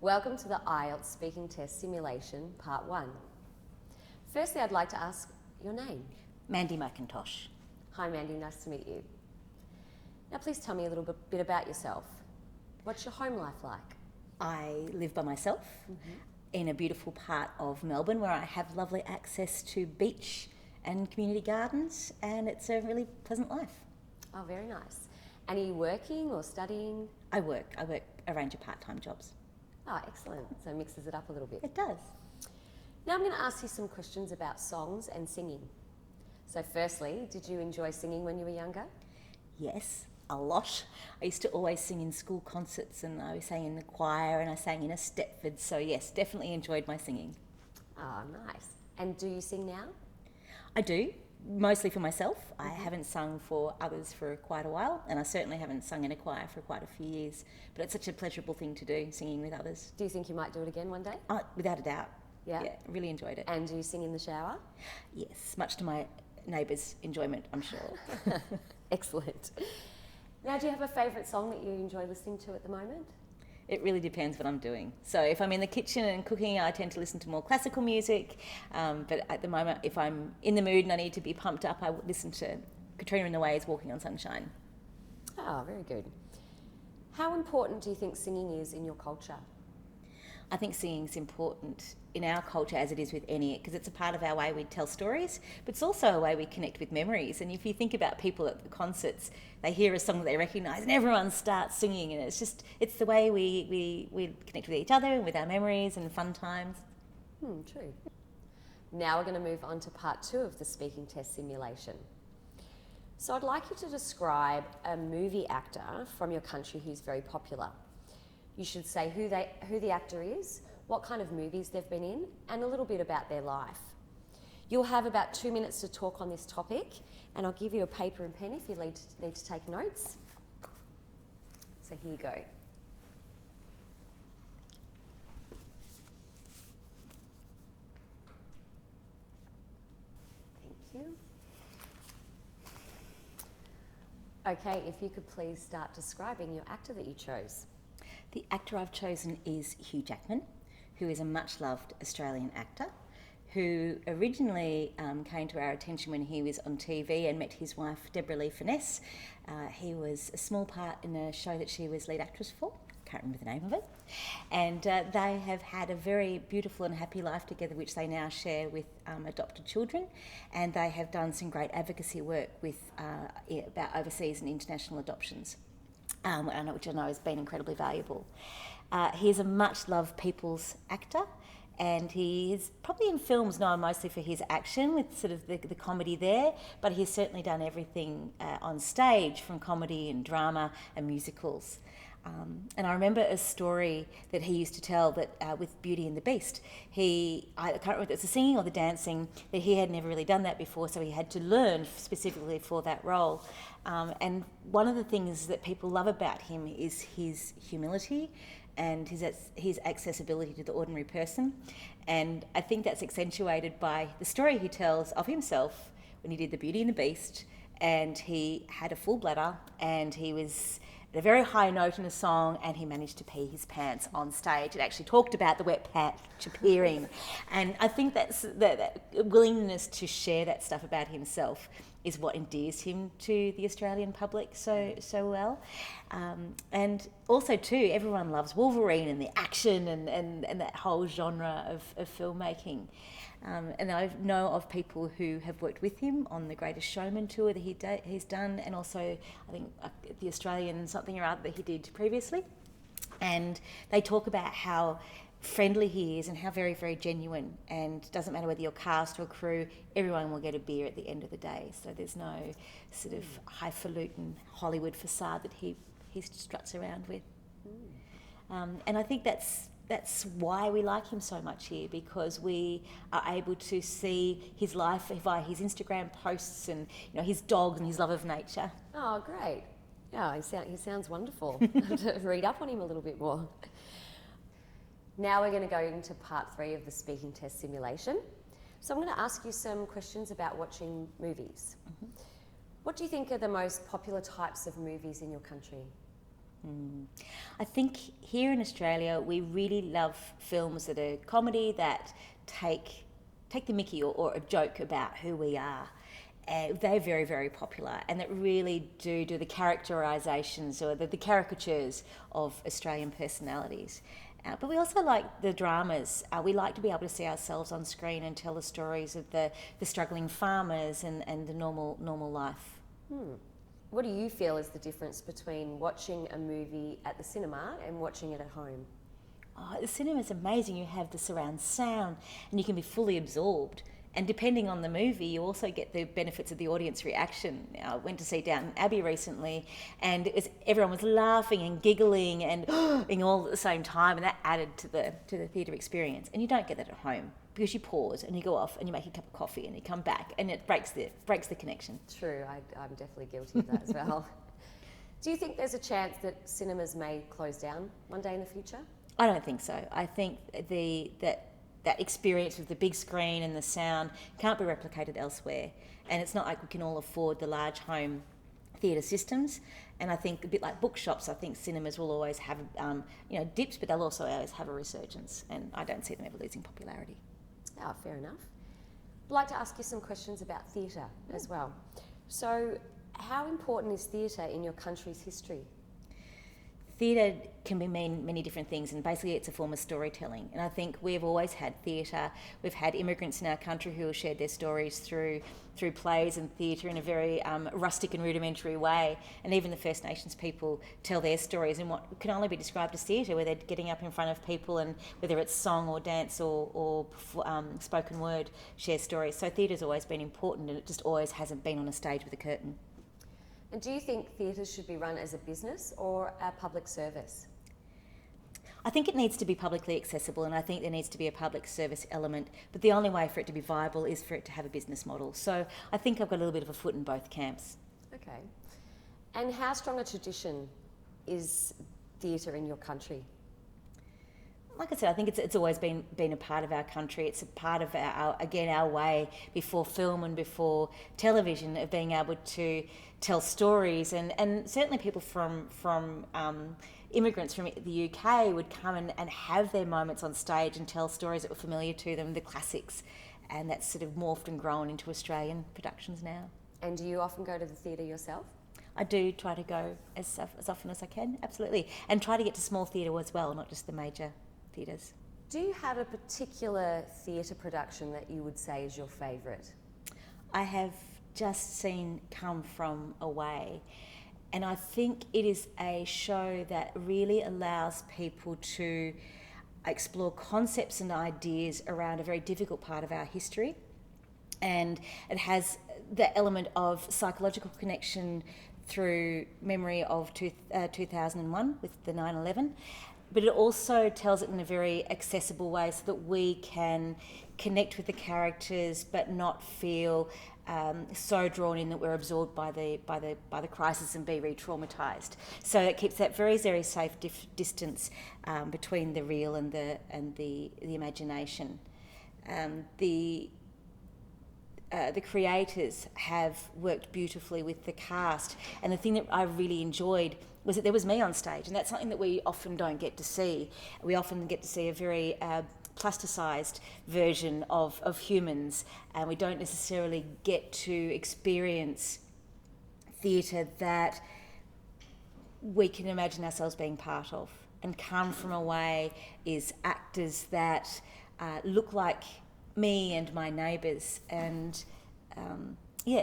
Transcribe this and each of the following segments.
Welcome to the IELTS Speaking Test Simulation, Part 1. Firstly, I'd like to ask your name. Mandy McIntosh. Hi Mandy, nice to meet you. Now please tell me a little bit about yourself. What's your home life like? I live by myself in a beautiful part of Melbourne where I have lovely access to beach and community gardens, and it's a really pleasant life. Oh, very nice. And are you working or studying? I work a range of part-time jobs. Oh, excellent. So it mixes it up a little bit. It does. Now I'm going to ask you some questions about songs and singing. So firstly, did you enjoy singing when you were younger? Yes, a lot. I used to always sing in school concerts, and I sang in the choir and I sang in a Stepford, so yes, definitely enjoyed my singing. Oh, nice. And do you sing now? I do, mostly for myself. I haven't sung for others for quite a while, and I certainly haven't sung in a choir for quite a few years, but it's such a pleasurable thing to do, singing with others. Do you think you might do it again one day? Without a doubt. Yeah? Yeah, really enjoyed it. And do you sing in the shower? Yes, much to my neighbours' enjoyment, I'm sure. Excellent. Now, do you have a favourite song that you enjoy listening to at the moment? It really depends what I'm doing. So if I'm in the kitchen and cooking, I tend to listen to more classical music. But at the moment, if I'm in the mood and I need to be pumped up, I would listen to Katrina and the Waves' Walking on Sunshine. Oh, very good. How important do you think singing is in your culture? I think singing is important in our culture as it is with any, because it's a part of our way we tell stories, but it's also a way we connect with memories. And if you think about people at the concerts, they hear a song that they recognise and everyone starts singing, and it's the way we connect with each other and with our memories and fun times. True. Now we're going to move on to part 2 of the speaking test simulation. So I'd like you to describe a movie actor from your country who's very popular. You should say who the actor is, what kind of movies they've been in, and a little bit about their life. You'll have about 2 minutes to talk on this topic, and I'll give you a paper and pen if you need to take notes. So here you go. Thank you. Okay, if you could please start describing your actor that you chose. The actor I've chosen is Hugh Jackman, who is a much-loved Australian actor who originally came to our attention when he was on TV and met his wife, Deborah Lee Finesse. He was a small part in a show that she was lead actress for. Can't remember the name of it. And they have had a very beautiful and happy life together, which they now share with adopted children. And they have done some great advocacy work with about overseas and international adoptions. Which I know has been incredibly valuable. He is a much-loved people's actor, and he is probably in films known mostly for his action with sort of the comedy there, but he's certainly done everything on stage, from comedy and drama and musicals. And I remember a story that he used to tell that with Beauty and the Beast, I can't remember if it's the singing or the dancing, that he had never really done that before, so he had to learn specifically for that role. And one of the things that people love about him is his humility and his accessibility to the ordinary person. And I think that's accentuated by the story he tells of himself when he did the Beauty and the Beast, and he had a full bladder and he was at a very high note in a song and he managed to pee his pants on stage. It actually talked about the wet patch appearing. And I think that willingness to share that stuff about himself is what endears him to the Australian public so well. And also too, everyone loves Wolverine and the action and that whole genre of filmmaking. And I know of people who have worked with him on the Greatest Showman tour that he's done, and also I think the Australian something or other that he did previously. And they talk about how friendly he is and how very, very genuine, and doesn't matter whether you're cast or crew, everyone will get a beer at the end of the day. So there's no sort of highfalutin Hollywood facade that he struts around with. And I think that's why we like him so much here, because we are able to see his life via his Instagram posts and his dogs and his love of nature. Oh, great. Yeah, he sounds wonderful. To read up on him a little bit more. Now we're going to go into part 3 of the speaking test simulation. So I'm going to ask you some questions about watching movies. What do you think are the most popular types of movies in your country? I think here in Australia we really love films that are comedy that take the mickey or a joke about who we are. They're very, very popular, and that really do the characterisations or the caricatures of Australian personalities. But we also like the dramas. We like to be able to see ourselves on screen and tell the stories of the struggling farmers and the normal life. What do you feel is the difference between watching a movie at the cinema and watching it at home? Oh, the cinema is amazing. You have the surround sound and you can be fully absorbed. And depending on the movie, you also get the benefits of the audience reaction. I went to see Downton Abbey recently, and everyone was laughing and giggling and all at the same time, and that added to the theatre experience. And you don't get that at home because you pause and you go off and you make a cup of coffee and you come back, and it breaks the connection. True, I'm definitely guilty of that as well. Do you think there's a chance that cinemas may close down one day in the future? I don't think so. I think that experience with the big screen and the sound can't be replicated elsewhere. And it's not like we can all afford the large home theatre systems. And I think a bit like bookshops, I think cinemas will always have dips, but they'll also always have a resurgence. And I don't see them ever losing popularity. Oh, fair enough. I'd like to ask you some questions about theatre as well. So, how important is theatre in your country's history? Theatre can mean many different things, and basically it's a form of storytelling. And I think we've always had theatre. We've had immigrants in our country who have shared their stories through plays and theatre in a very rustic and rudimentary way. And even the First Nations people tell their stories in what can only be described as theatre, where they're getting up in front of people, and whether it's song or dance or spoken word, share stories. So theatre's always been important, and it just always hasn't been on a stage with a curtain. And do you think theatre should be run as a business or a public service? I think it needs to be publicly accessible, and I think there needs to be a public service element, but the only way for it to be viable is for it to have a business model. So I think I've got a little bit of a foot in both camps. Okay. And how strong a tradition is theatre in your country? Like I said, I think it's always been a part of our country. It's a part of our way before film and before television of being able to tell stories, and certainly people from immigrants from the UK would come and have their moments on stage and tell stories that were familiar to them, the classics, and that's sort of morphed and grown into Australian productions now. And do you often go to the theatre yourself? I do try to go as often as I can, absolutely, and try to get to small theatre as well, not just the major theatres. Do you have a particular theatre production that you would say is your favourite? I have just seen Come From Away, and I think it is a show that really allows people to explore concepts and ideas around a very difficult part of our history, and it has the element of psychological connection through memory of 2001 with the 9/11, but it also tells it in a very accessible way so that we can connect with the characters but not feel so drawn in that we're absorbed by the crisis and be re-traumatised. So it keeps that very, very safe distance between the real and the imagination. The creators have worked beautifully with the cast, and the thing that I really enjoyed was that there was me on stage, and that's something that we often don't get to see. We often get to see a very plasticised version of humans, and we don't necessarily get to experience theatre that we can imagine ourselves being part of. And Come From Away is actors that look like me and my neighbours, and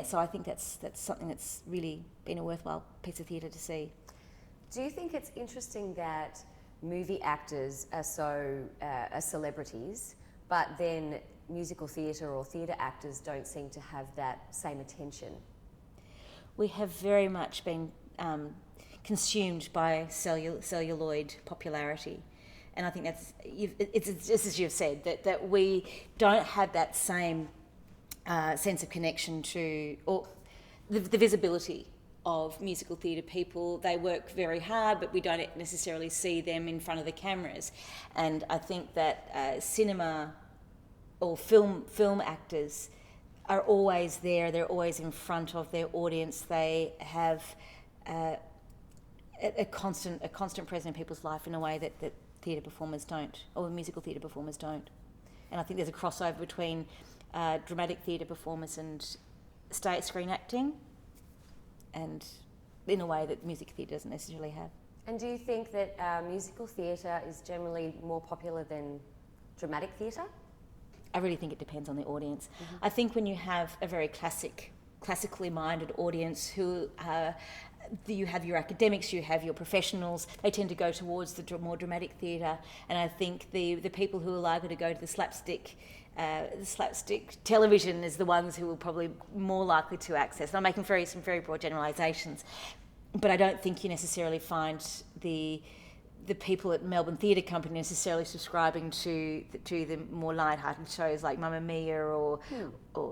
so I think that's something that's really been a worthwhile piece of theatre to see. Do you think it's interesting that movie actors are celebrities, but then musical theatre or theatre actors don't seem to have that same attention? We have very much been consumed by celluloid popularity. And I think it's just as you've said, that we don't have that same sense of connection to, or the visibility of musical theatre people. They work very hard, but we don't necessarily see them in front of the cameras. And I think that cinema or film actors are always there. They're always in front of their audience. They have a constant presence in people's life in a way that theatre performers don't, or musical theatre performers don't. And I think there's a crossover between dramatic theatre performance and screen acting, and in a way that music theatre doesn't necessarily have. And do you think that musical theatre is generally more popular than dramatic theatre? I really think it depends on the audience. I think when you have a very classically minded audience who you have your academics, you have your professionals, they tend to go towards the more dramatic theatre, and I think the people who are likely to go to the slapstick television is the ones who are probably more likely to access. And I'm making some very broad generalisations, but I don't think you necessarily find the people at Melbourne Theatre Company necessarily subscribing to the more light-hearted shows like Mamma Mia or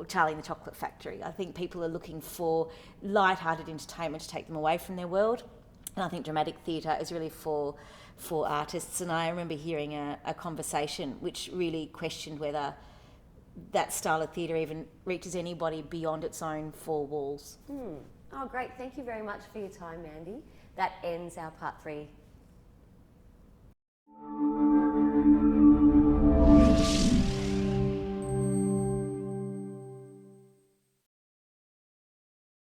Charlie and the Chocolate Factory. I think people are looking for light-hearted entertainment to take them away from their world, and I think dramatic theatre is really for artists. And I remember hearing a conversation which really questioned whether that style of theatre even reaches anybody beyond its own four walls. Oh, great. Thank you very much for your time, Mandy. That ends our part 3